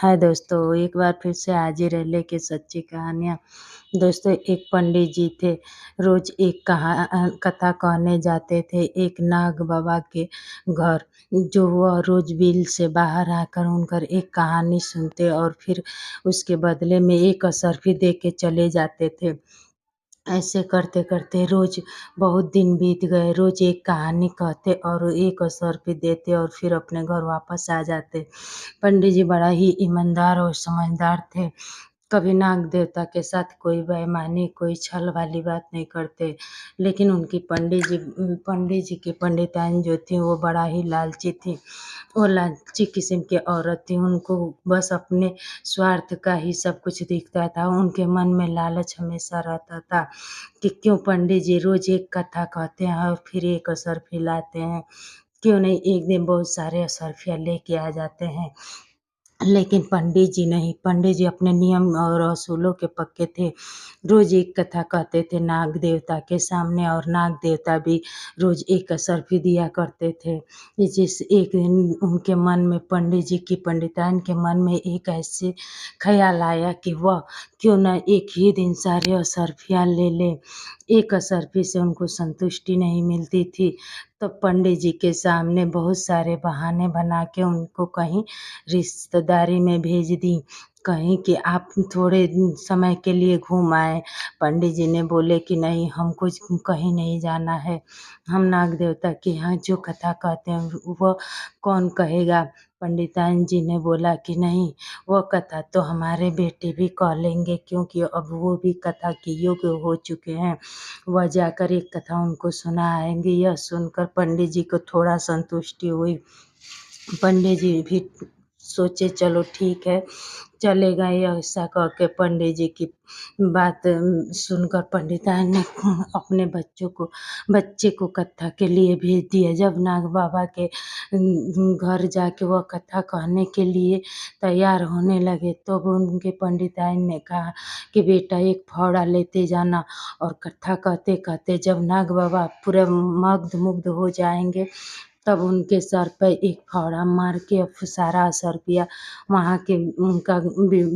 हाय दोस्तों, एक बार फिर से हाजिर है लेके सच्ची कहानियाँ। दोस्तों, एक पंडित जी थे। रोज़ एक कथा कहने जाते थे एक नाग बाबा के घर। जो वह रोज़ बिल से बाहर आकर उनकर एक कहानी सुनते और फिर उसके बदले में एक असरफी दे के चले जाते थे। ऐसे करते-करते रोज़ बहुत दिन बीत गए। रोज़ एक कहानी कहते और एक असरफी देते और फिर अपने घर वापस आ जाते। पंडित जी बड़ा ही ईमानदार और समझदार थे। कभी नाग देवता के साथ कोई बेईमानी, कोई छल वाली बात नहीं करते। लेकिन उनकी पंडित जी की पंडिताइन जो थी वो बड़ा ही लालची थी। वो लालची किस्म की औरत थी। उनको बस अपने स्वार्थ का ही सब कुछ दिखता था। उनके मन में लालच हमेशा रहता था कि क्यों पंडित जी रोज़ एक कथा कहते हैं और फिर एक असरफी लाते हैं। क्यों नहीं एक दिन बहुत सारे असरफियाँ लेके आ जाते हैं। लेकिन पंडित जी नहीं, पंडित जी अपने नियम और असूलों के पक्के थे। रोज़ एक कथा कहते थे नाग देवता के सामने और नाग देवता भी रोज़ एक असरफी दिया करते थे। जिस एक दिन उनके मन में पंडित जी की पंडिताइन के मन में एक ऐसे ख़्याल आया कि वह क्यों न एक ही दिन सारे असरफियाँ ले लें। एक असरफी से उनको संतुष्टि नहीं मिलती थी, तो पंडित जी के सामने बहुत सारे बहाने बना के उनको कहीं रिश्तेदारी में भेज दी। कहीं कि आप थोड़े समय के लिए घूम आएँ। पंडित जी ने बोले कि नहीं, हमको कहीं नहीं जाना है। हम नाग देवता के यहाँ जो कथा कहते हैं वो कौन कहेगा? पंडिताइन जी ने बोला कि नहीं, वो कथा तो हमारे बेटे भी कह लेंगे क्योंकि अब वो भी कथा के योग्य हो चुके हैं। वह जाकर एक कथा उनको सुनाएँगे। यह सुनकर पंडित जी को थोड़ा संतुष्टि हुई। पंडित जी भी सोचे चलो ठीक है, चलेगा। ऐसा कह के पंडित जी की बात सुनकर पंडिताइन ने अपने बच्चे को कथा के लिए भेज दिया। जब नाग बाबा के घर जाके वह कथा कहने के लिए तैयार होने लगे तो उनके पंडिताइन ने कहा कि बेटा एक फावड़ा लेते जाना और कथा कहते-कहते जब नाग बाबा पूरे मग्न-मुग्ध हो जाएँगे तब उनके सर पे एक फावड़ा मार के सारा असरफियाँ वहाँ के उनका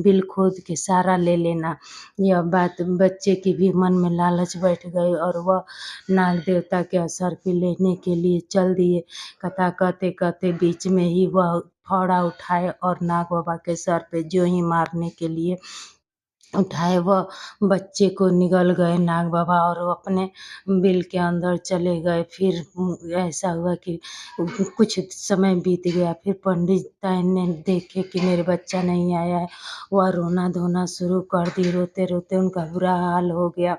बिल खोद के सारा ले लेना। यह बात बच्चे के भी मन में लालच बैठ गई और वह नाग देवता के असरफी लेने के लिए चल दिए। कथा कहते-कहते बीच में ही वह फावड़ा उठाए और नाग बाबा के सर पे ज्यों ही मारने के लिए उठाए, वह बच्चे को निगल गए नाग बाबा और वो अपने बिल के अंदर चले गए। फिर ऐसा हुआ कि कुछ समय बीत गया। फिर पंडिताइन ने देखे कि मेरे बच्चा नहीं आया है। वह रोना-धोना शुरू कर दी। रोते-रोते उनका बुरा हाल हो गया।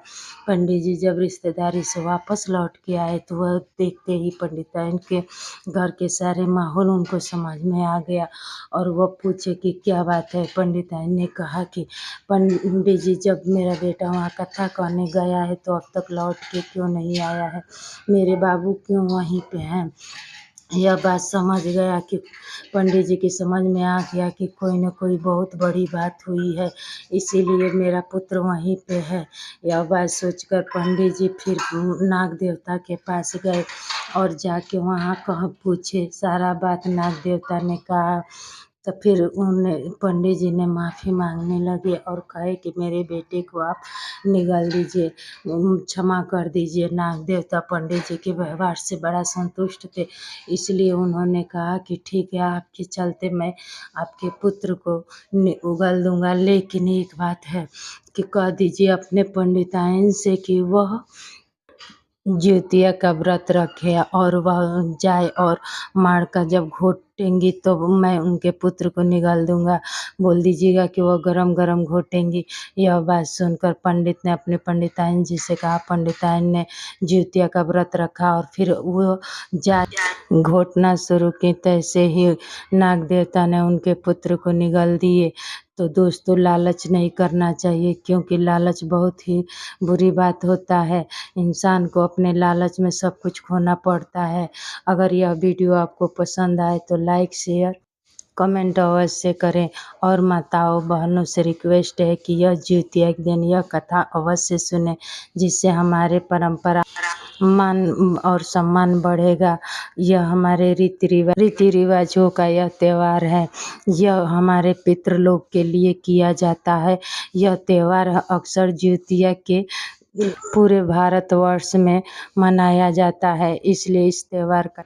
पंडित जी जब रिश्तेदारी से वापस लौट के आए तो वह देखते ही पंडिताइन के घर के सारे माहौल उनको समझ में आ गया और वह पूछे कि क्या बात है? पंडिताइन ने कहा कि पंडित जी जब मेरा बेटा वहाँ कथा कहने गया है तो अब तक लौट के क्यों नहीं आया है? मेरे बाबू क्यों वहीं पे हैं? यह बात समझ गया कि पंडित जी की समझ में आ गया कि कोई न कोई बहुत बड़ी बात हुई है, इसीलिए मेरा पुत्र वहीं पे है। यह बात सोचकर पंडित जी फिर नाग देवता के पास गए और जाके वहाँ पूछे। सारा बात नाग देवता ने कहा। तो फिर पंडित जी ने माफ़ी माँगने लगे और कहे कि मेरे बेटे को आप निगल दीजिए, क्षमा कर दीजिए। नाग देवता पंडित जी के व्यवहार से बड़ा संतुष्ट थे, इसलिए उन्होंने कहा कि ठीक है, आपके चलते मैं आपके पुत्र को उगल दूँगा। लेकिन एक बात है कि कह दीजिए अपने पंडिताइन से कि वह जिउतिया का व्रत रखे और वह जाए और मार का जब घोटेंगी तो मैं उनके पुत्र को निगल दूँगा। बोल दीजिएगा कि वो गरम-गरम घोटेंगी। यह बात सुनकर पंडित ने अपने पंडिताइन जी से कहा। पंडिताइन ने जिउतिया का व्रत रखा और फिर वो घोटना शुरू की। तैसे ही नाग देवता ने उनके पुत्र को निगल दिए। तो दोस्तों, लालच नहीं करना चाहिए क्योंकि लालच बहुत ही बुरी बात होता है। इंसान को अपने लालच में सब कुछ खोना पड़ता है। अगर यह वीडियो आपको पसंद आए तो लाइक, शेयर, कमेंट अवश्य करें और माताओं बहनों से रिक्वेस्ट है कि यह जिउतिया के दिन यह कथा अवश्य सुनें, जिससे हमारे परंपरा मान और सम्मान बढ़ेगा। यह हमारे रीति रिवाजों का यह त्योहार है। यह हमारे पितृलोक के लिए किया जाता है। यह त्योहार अक्सर ज्योतिया के पूरे भारतवर्ष में मनाया जाता है। इसलिए इस त्योहार का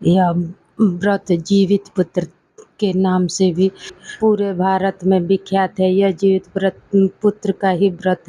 यह व्रत जीवित पुत्र के नाम से भी पूरे भारत में विख्यात है। यह जीवित पुत्र का ही व्रत है।